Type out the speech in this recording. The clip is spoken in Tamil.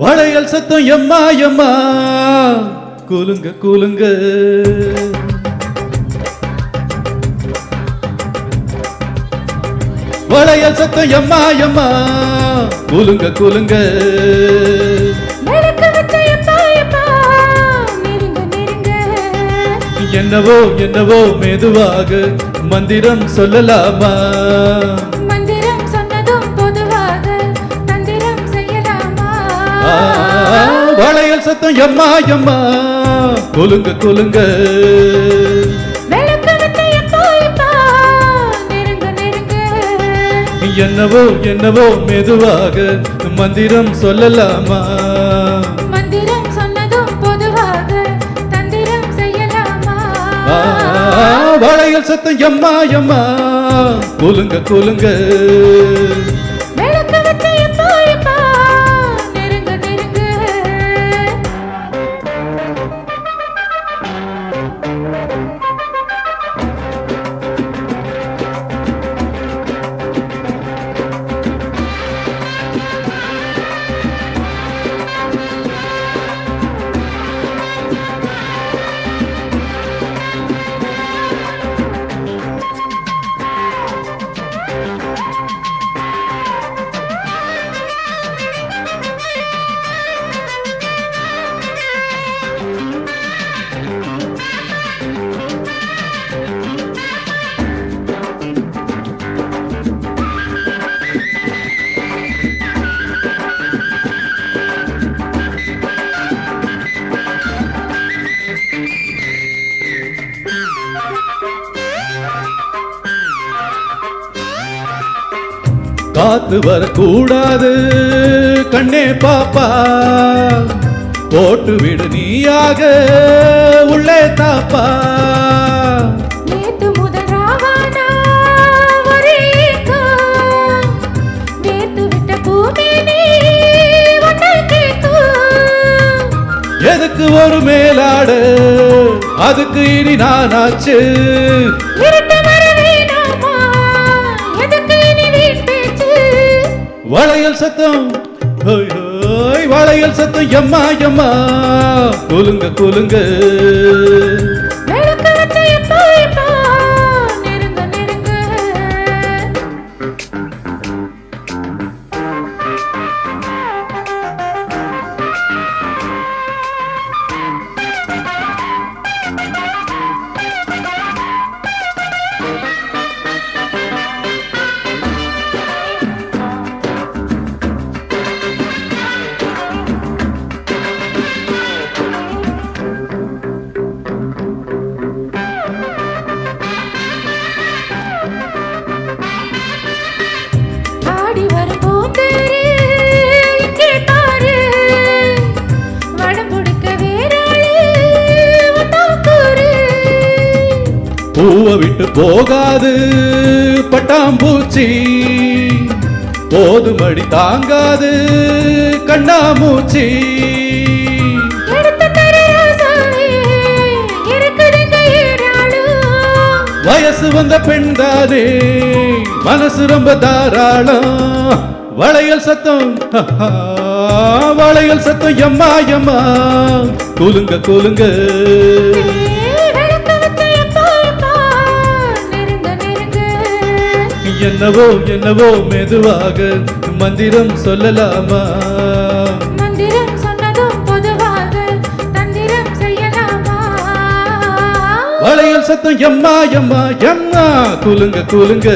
வளையல் சத்தம் எம்மா எம்மா கூலுங்க கூலுங்க. வளையல் சத்தம் எம்மா எம்மா கூலுங்க கூலுங்க. என்னவோ என்னவோ மெதுவாக மந்திரம் சொல்லலாமா? மந்திரம் சொன்னதும் பொதுவாக தந்திரம் செய்யலாமா? வளையல் சத்தம் எம்மா எம்மா கூலுங்க கூலுங்க. என்னவோ என்னவோ மெதுவாக மந்திரம் சொல்லலாமா? மந்திரம் சொன்னதும் பொதுவாக தந்திரம் செய்யலாமா? வளையல் சத்தம் எம்மா எம்மா கூலுங்க கூலுங்க. காத்து வரக்கூடாது கண்ணே பாப்பா, போட்டு விடு நீயாக உள்ளே தாப்பா. நேத்து முதல் ராவானா ஒரே நேத்து விட்ட பூமி நீ ஒன்றை கேட்கும். எதுக்கு ஒரு மேலாடு அதுக்கு இனி நானாச்சு. வளையல் சத்தம் வளையல் சத்தம் எம்மா எம்மா கூலுங்க கூலுங்க. பூவை விட்டு போகாது பட்டாம்பூச்சி, போதுமடி தாங்காது கண்ணாமூச்சி. வயசு வந்த பெண்தானே மனசு ரொம்ப தாராளம். வளையல் சத்தம் வளையல் சத்தம் எம்மா எம்மா கூலுங்க கூலுங்க. என்னவோ என்னவோ மெதுவாக மந்திரம் சொல்லலாமா? மந்திரம் சொன்னதும் பொதுவாக தந்திரம் செய்யலாமா? வளையல் சத்தம் எம்மா எம்மா எம்மா கூலுங்க கூலுங்க.